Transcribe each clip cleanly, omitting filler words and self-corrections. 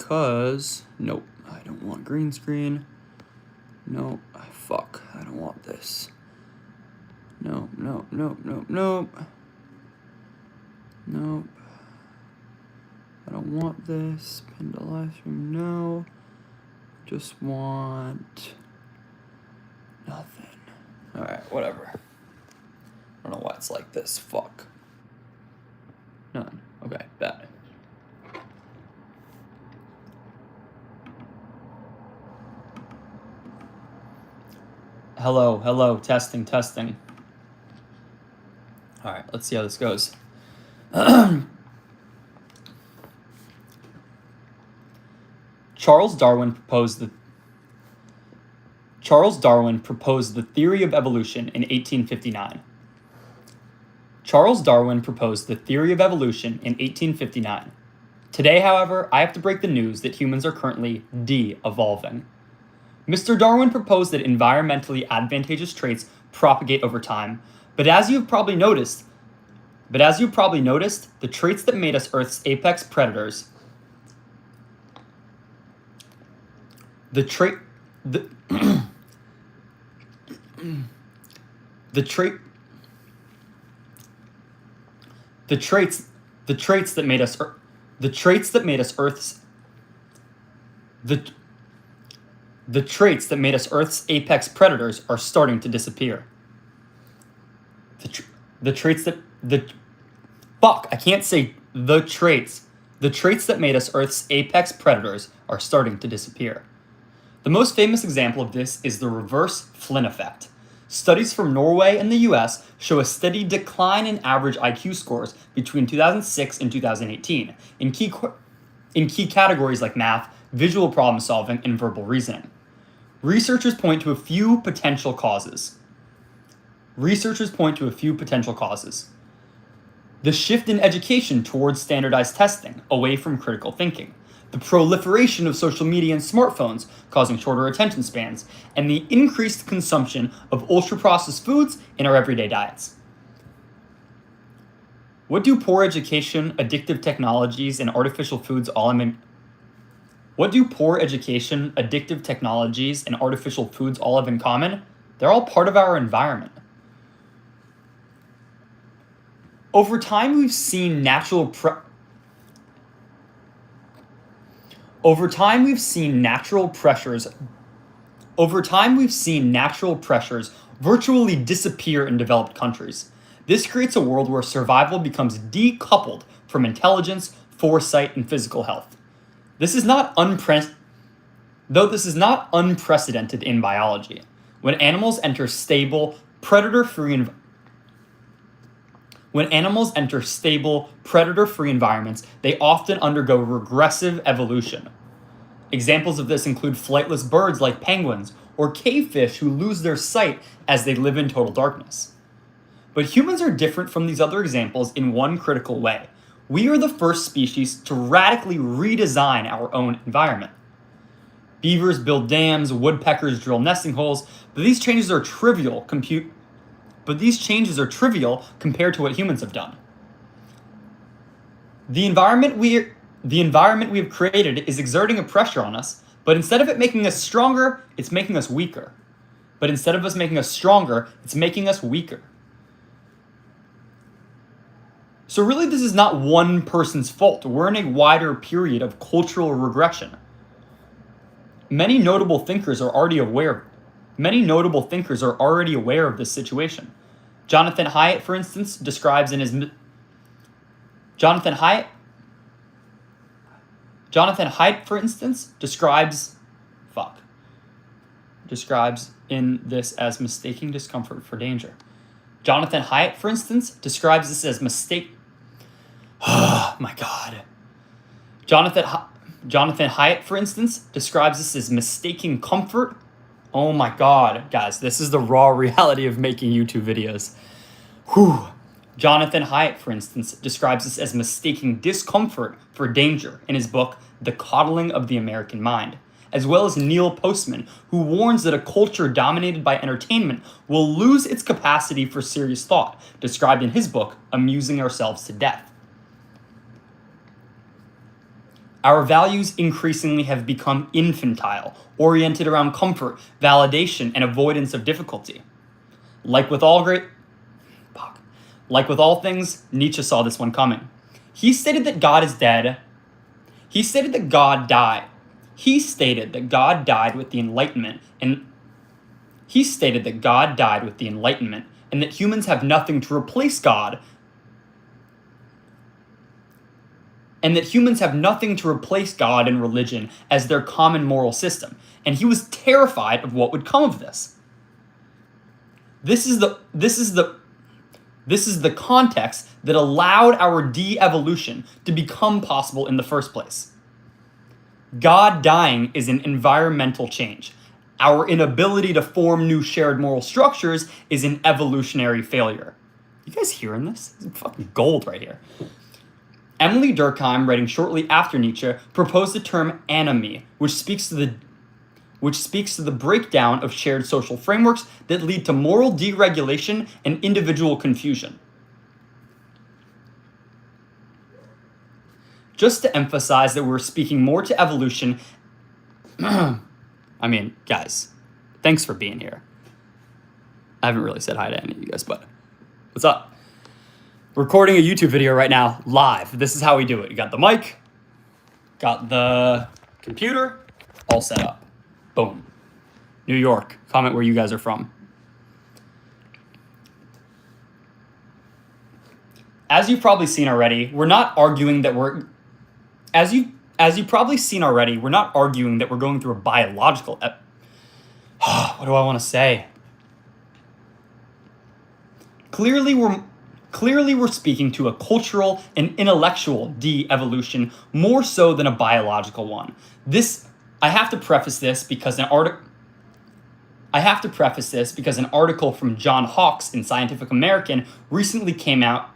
because, nope, I don't want green screen. Nope, fuck, I don't want this. Nope. Nope. I don't want this. Pin to live stream, no. Just want nothing. Alright, whatever. I don't know why it's like this. Fuck. None. Okay, bad. Hello, testing. Alright, let's see how this goes. Charles Darwin proposed the theory of evolution in 1859. Charles Darwin proposed the theory of evolution in 1859. Today, however, I have to break the news that humans are currently de-evolving. Mr. Darwin proposed that environmentally advantageous traits propagate over time, but as you've probably noticed, the traits that made us Earth's apex predators, the traits that made us Earth's apex predators are starting to disappear. The traits that made us Earth's apex predators are starting to disappear. The most famous example of this is the reverse Flynn effect. Studies from Norway and the US show a steady decline in average IQ scores between 2006 and 2018 in key categories like math, visual problem solving, and verbal reasoning. Researchers point to a few potential causes. The shift in education towards standardized testing, away from critical thinking, the proliferation of social media and smartphones causing shorter attention spans, and the increased consumption of ultra-processed foods in our everyday diets. What do poor education, addictive technologies, and artificial foods all have in common? They're all part of our environment. Over time, we've seen natural pressures virtually disappear in developed countries. This creates a world where survival becomes decoupled from intelligence, foresight, and physical health. This is not unprecedented in biology. When animals enter stable, predator-free environments, they often undergo regressive evolution. Examples of this include flightless birds like penguins or cave fish who lose their sight as they live in total darkness. But humans are different from these other examples in one critical way. We are the first species to radically redesign our own environment. Beavers build dams, woodpeckers drill nesting holes, but these changes are trivial compared to what humans have done. The environment we have created is exerting a pressure on us, but instead of it making us stronger, it's making us weaker. So really, this is not one person's fault. We're in a wider period of cultural regression. Many notable thinkers are already aware of this situation. Jonathan Haidt, for instance, describes in this as mistaking discomfort for danger. Jonathan Haidt, for instance, describes this as oh my God. Jonathan Haidt, for instance, describes this as mistaking comfort. Oh my God, guys, this is the raw reality of making YouTube videos. Jonathan Haidt, for instance, describes this as mistaking discomfort for danger in his book, The Coddling of the American Mind, as well as Neil Postman, who warns that a culture dominated by entertainment will lose its capacity for serious thought, described in his book, Amusing Ourselves to Death. Our values increasingly have become infantile, oriented around comfort, validation, and avoidance of difficulty. Like with all things, Nietzsche saw this one coming. He stated that God is dead. He stated that God died. He stated that God died with the Enlightenment, and that humans have nothing to replace God, and that humans have nothing to replace God and religion as their common moral system. And he was terrified of what would come of this. This is the context that allowed our de-evolution to become possible in the first place. God dying is an environmental change. Our inability to form new shared moral structures is an evolutionary failure. You guys hearing this? This is fucking gold right here. Emily Durkheim, writing shortly after Nietzsche, proposed the term anomie, which speaks to the breakdown of shared social frameworks that lead to moral deregulation and individual confusion. Just to emphasize that we're speaking more to evolution, I mean, guys, thanks for being here. I haven't really said hi to any of you guys, but what's up? Recording a YouTube video right now, live. This is how we do it. You got the mic, got the computer, all set up. Boom. New York. Comment where you guys are from. As you've probably seen already, we're not arguing that we're going through a biological what do I want to say? Clearly we're speaking to a cultural and intellectual de-evolution more so than a biological one. I have to preface this because an article from John Hawkes in Scientific American recently came out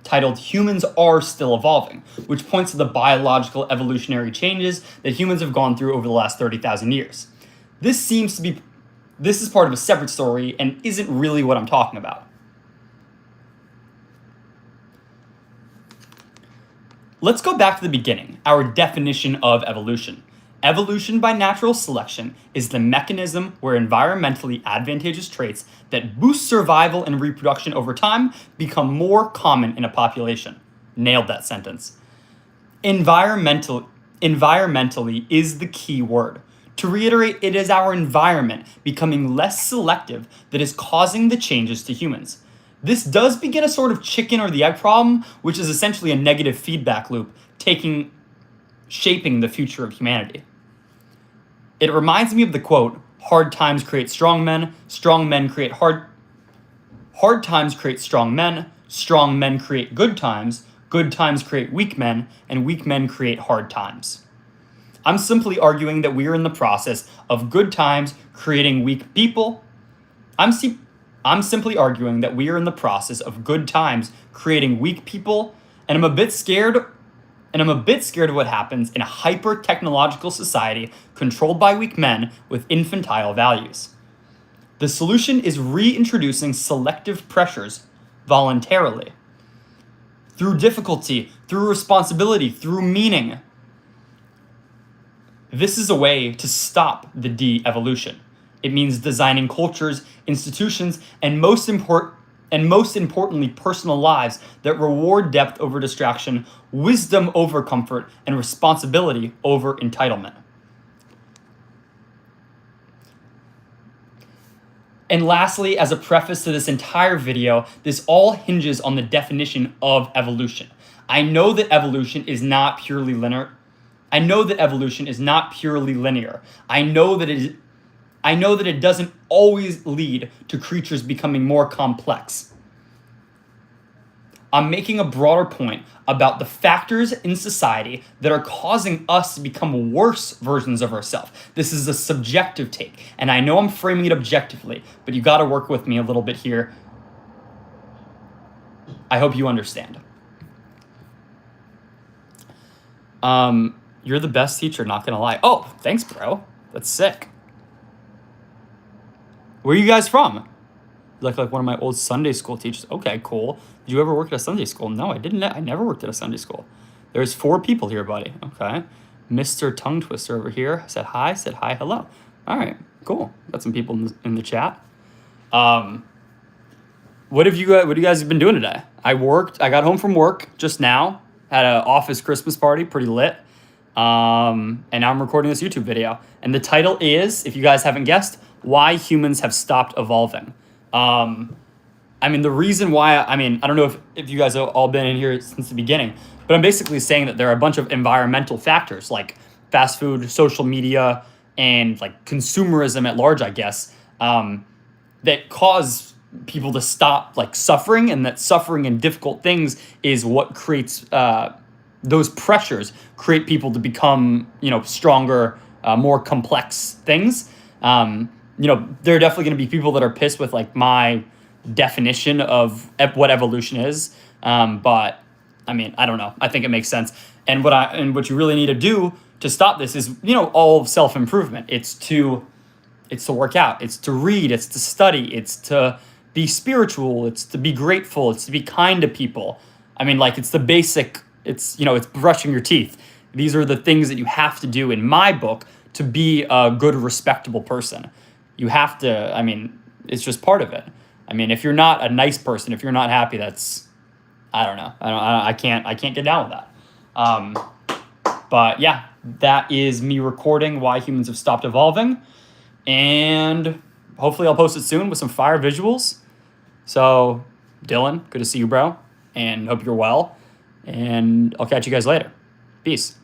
titled "Humans Are Still Evolving," which points to the biological evolutionary changes that humans have gone through over the last 30,000 years. This is part of a separate story and isn't really what I'm talking about. Let's go back to the beginning, our definition of evolution. Evolution by natural selection is the mechanism where environmentally advantageous traits that boost survival and reproduction over time become more common in a population. Nailed that sentence. Environmentally is the key word. To reiterate, it is our environment becoming less selective that is causing the changes to humans. This does begin a sort of chicken or the egg problem, which is essentially a negative feedback loop shaping the future of humanity. It reminds me of the quote, "Hard times create strong men create hard times create strong men create good times create weak men, and weak men create hard times." I'm simply arguing that we are in the process of good times creating weak people. I'm simply arguing that we are in the process of good times creating weak people, and I'm a bit scared of what happens in a hyper-technological society controlled by weak men with infantile values. The solution is reintroducing selective pressures voluntarily. Through difficulty, through responsibility, through meaning. This is a way to stop the de-evolution. It means designing cultures, institutions, and most importantly, personal lives that reward depth over distraction, wisdom over comfort, and responsibility over entitlement. And lastly, as a preface to this entire video, this all hinges on the definition of evolution. I know that evolution is not purely linear. I know that it doesn't always lead to creatures becoming more complex. I'm making a broader point about the factors in society that are causing us to become worse versions of ourselves. This is a subjective take, and I know I'm framing it objectively, but you gotta work with me a little bit here. I hope you understand. You're the best teacher, not gonna lie. Oh, thanks, bro. That's sick. Where are you guys from? Like one of my old Sunday school teachers. Okay, cool. Did you ever work at a Sunday school? No, I didn't. I never worked at a Sunday school. There's 4 people here, buddy. Okay. Mr. Tongue Twister over here said hi, hello. All right, cool. Got some people in the chat. What have you guys been doing today? I got home from work just now. Had an office Christmas party, pretty lit. And now I'm recording this YouTube video. And the title is, if you guys haven't guessed, Why Humans Have Stopped Evolving. The reason why, I don't know if you guys have all been in here since the beginning, but I'm basically saying that there are a bunch of environmental factors like fast food, social media, and like consumerism at large, I guess, that cause people to stop like suffering, and that suffering and difficult things is what creates those pressures create people to become, stronger, more complex things. There are definitely going to be people that are pissed with like my definition of what evolution is. But I don't know. I think it makes sense. And what you really need to do to stop this is, all self-improvement. It's to work out. It's to read. It's to study. It's to be spiritual. It's to be grateful. It's to be kind to people. It's the basic, it's brushing your teeth. These are the things that you have to do in my book to be a good, respectable person. You have to, it's just part of it. If you're not a nice person, if you're not happy, that's, I don't know. I can't get down with that. But yeah, that is me recording Why Humans Have Stopped Evolving. And hopefully I'll post it soon with some fire visuals. So, Dylan, good to see you, bro. And hope you're well. And I'll catch you guys later. Peace.